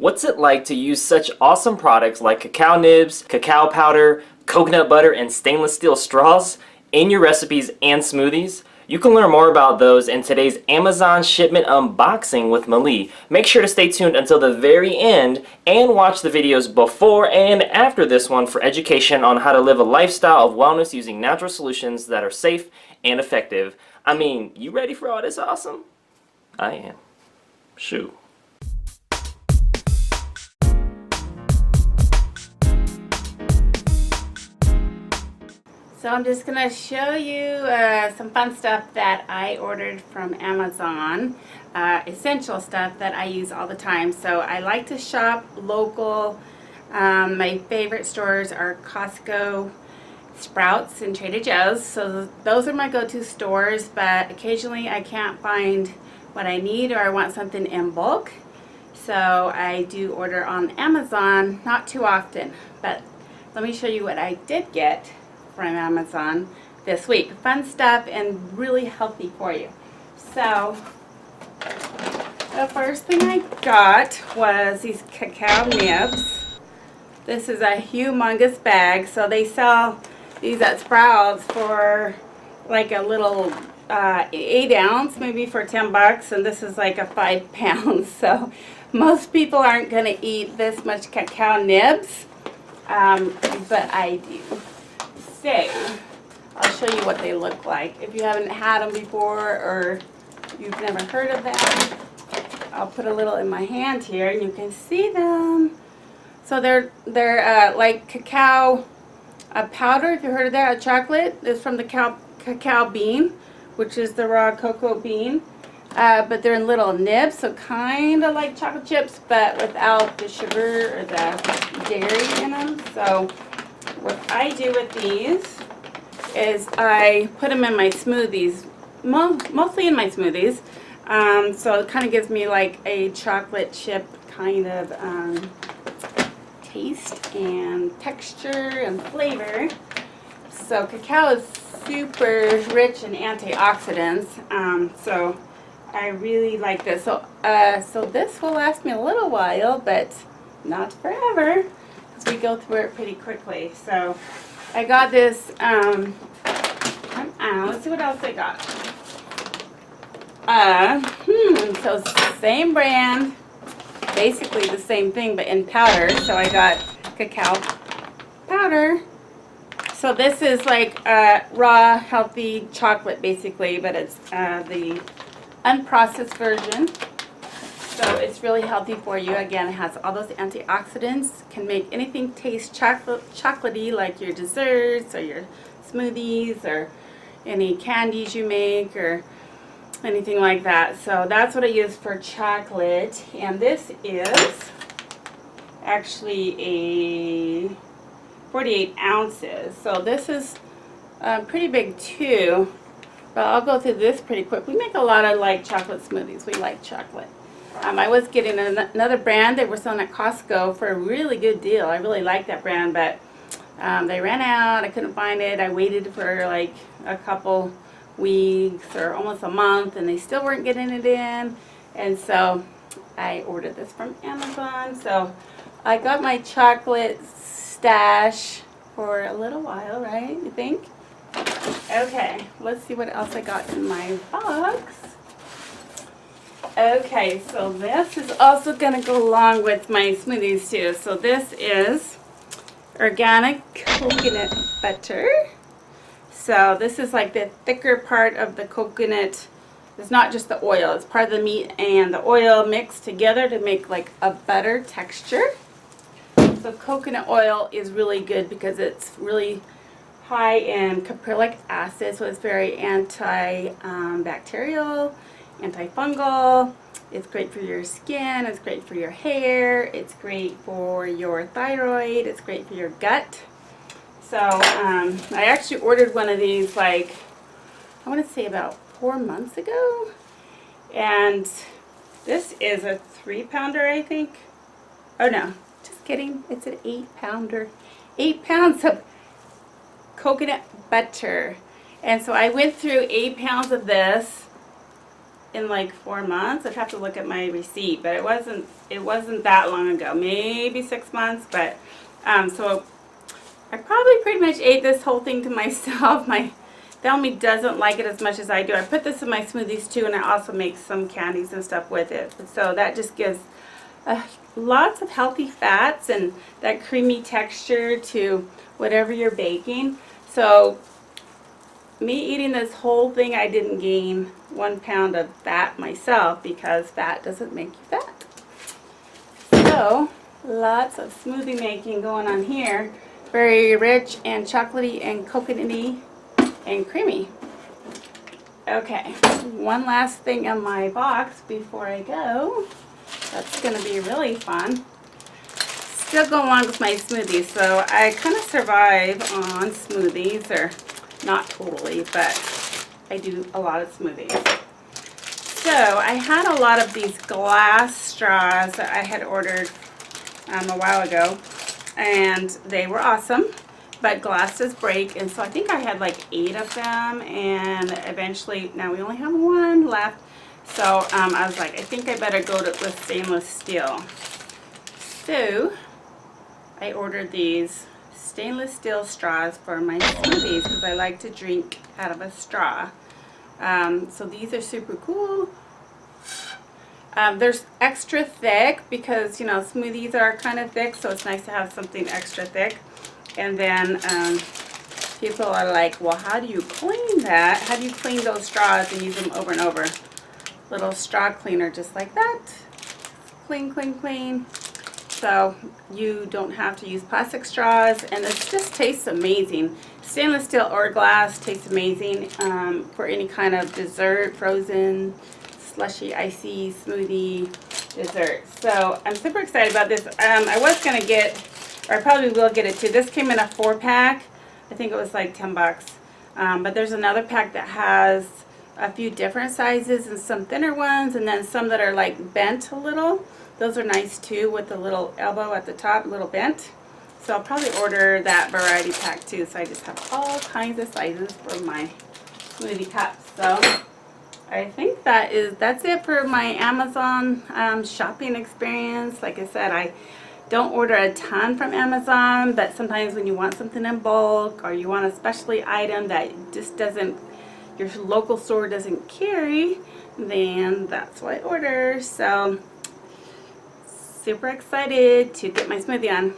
What's it like to use such awesome products like cacao nibs, cacao powder, coconut butter, and stainless steel straws in your recipes and smoothies? You can learn more about those in today's Amazon Shipment unboxing with Malie. Make sure to stay tuned until the very end and watch the videos before and after this one for education on how to live a lifestyle of wellness using natural solutions that are safe and effective. I mean, you ready for all this awesome? I am. Shoot. So I'm just going to show you some fun stuff that I ordered from Amazon, essential stuff that I use all the time. So I like to shop local. My favorite stores are Costco, Sprouts, and Trader Joe's. So those are my go-to stores, but occasionally I can't find what I need or I want something in bulk. So I do order on Amazon, not too often, but let me show you what I did get from Amazon this week. Fun stuff and really healthy for you. So the first thing I got was these Cacao Nibs. This is a humongous bag. So they sell these at Sprouts for like a little 8 ounce, maybe for 10 bucks, and this is like a 5 pounds. So most people aren't going to eat this much Cacao Nibs, but I do. So, I'll show you what they look like. If you haven't had them before or you've never heard of them, I'll put a little in my hand here and you can see them. So they're like cacao powder, if you heard of that. Chocolate is from the cacao bean, which is the raw cocoa bean. But they're in little nibs, so kind of like chocolate chips, but without the sugar or the dairy in them. So what I do with these is I put them in my smoothies, mostly in my smoothies. So it kind of gives me like a chocolate chip kind of taste and texture and flavor. So cacao is super rich in antioxidants, so I really like this. So so this will last me a little while, but not forever, because we go through it pretty quickly. So I got this, let's see what else I got. So same brand, basically the same thing, but in powder. So I got cacao powder. So this is like raw, healthy chocolate, basically, but it's the unprocessed version. So it's really healthy for you. Again, it has all those antioxidants, can make anything taste chocolatey, like your desserts or your smoothies or any candies you make or anything like that. So that's what I use for chocolate. And this is actually a 48 ounces. So this is pretty big too, but I'll go through this pretty quick. We make a lot of like chocolate smoothies. We like chocolate. I was getting another brand they were selling at Costco for a really good deal. I really like that brand, but they ran out. I couldn't find it. I waited for like a couple weeks or almost a month, and they still weren't getting it in. And so I ordered this from Amazon. So I got my chocolate stash for a little while, right? You think? Okay, let's see what else I got in my box. Okay, so this is also going to go along with my smoothies too. So this is organic coconut butter. So this is like the thicker part of the coconut. It's not just the oil, it's part of the meat and the oil mixed together to make like a butter texture. So coconut oil is really good because it's really high in caprylic acid, so it's very antibacterial, antifungal. It's great for your skin, it's great for your hair, it's great for your thyroid, it's great for your gut. So I actually ordered one of these like, I want to say about 4 months ago, and this is a 3-pounder, I think. Oh no, just kidding, it's an 8-pounder. 8 pounds of coconut butter. And so I went through 8 pounds of this in like 4 months. I'd have to look at my receipt, but it wasn't that long ago, maybe 6 months. But so I probably pretty much ate this whole thing to myself. My family doesn't like it as much as I do. I put this in my smoothies too, and I also make some candies and stuff with it. So that just gives lots of healthy fats and that creamy texture to whatever you're baking. So me eating this whole thing, I didn't gain 1 pound of fat myself, because fat doesn't make you fat. So lots of smoothie making going on here. Very rich and chocolatey and coconutty and creamy. Okay, one last thing in my box before I go. That's going to be really fun. Still going along with my smoothies, so I kind of survive on smoothies, or not totally, but I do a lot of smoothies. So I had a lot of these glass straws that I had ordered a while ago, and they were awesome, but glass does break, and so I think I had like 8 of them, and eventually, now we only have 1 left, so I was like, I think I better go with stainless steel. So I ordered these stainless steel straws for my smoothies, because I like to drink out of a straw. So these are super cool. They're extra thick because, you know, smoothies are kind of thick, so it's nice to have something extra thick. And then people are like, well, how do you clean that? How do you clean those straws and use them over and over? Little straw cleaner just like that. Clean, clean, clean. So you don't have to use plastic straws, and this just tastes amazing. Stainless steel or glass tastes amazing for any kind of dessert, frozen, slushy, icy, smoothie, dessert. So I'm super excited about this. I was going to get, or I probably will get it too. This came in a 4-pack. I think it was like 10 bucks. But there's another pack that has a few different sizes and some thinner ones, and then some that are like bent a little. Those are nice too, with the little elbow at the top, a little bent. So I'll probably order that variety pack too, so I just have all kinds of sizes for my smoothie cups. So I think that's it for my Amazon shopping experience. Like I said, I don't order a ton from Amazon, but sometimes when you want something in bulk, or you want a specialty item that just doesn't, your local store doesn't carry, then that's what I order. So super excited to get my smoothie on.